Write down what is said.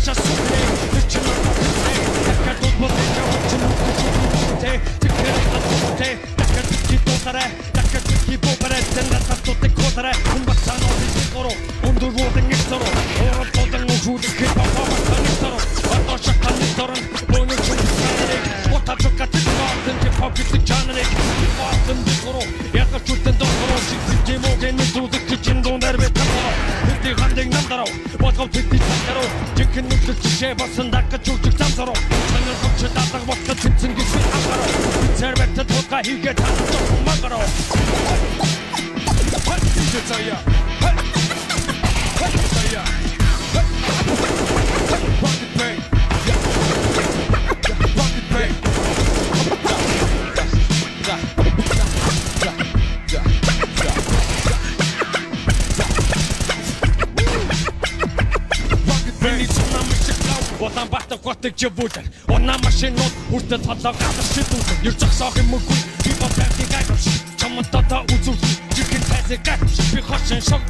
Наша сутре, причина покусте, така толкова дека очено кучите, тикере атусте, така ти дотаре, така ти побере, тендата тоте котаре, умбасано дискоро, ондурводен нисоро, оротоден ужуде кипапа нисоро, атоша канисорон, бону чунсаре, отачока тикватен кипапити чанре, кипатен дискоро, яка чутен докоро, шикти моген нисуде кичин донербе таро, хити хандeng намдаро, бодгол пити таро, жинхэнэ нүгэл жишээ болсон дагаж үржих замсароо, чанар хөвчө дадаг бодгол цэнцэн гисвэн амгароо, цэрбэтэ тулга хийгээ татдаг мангароо. Зая. Зая. Rocket Bay. Rocket Bay. Улаан Баатар хотыг живүүлэр унаа машинууд хүртэл толгой гадар шидүүлэр ер зогсоох юм үгүй би бодгийг айгавч чамд одоо үзүүл жихэн тайзыг гайхавч би хочин шог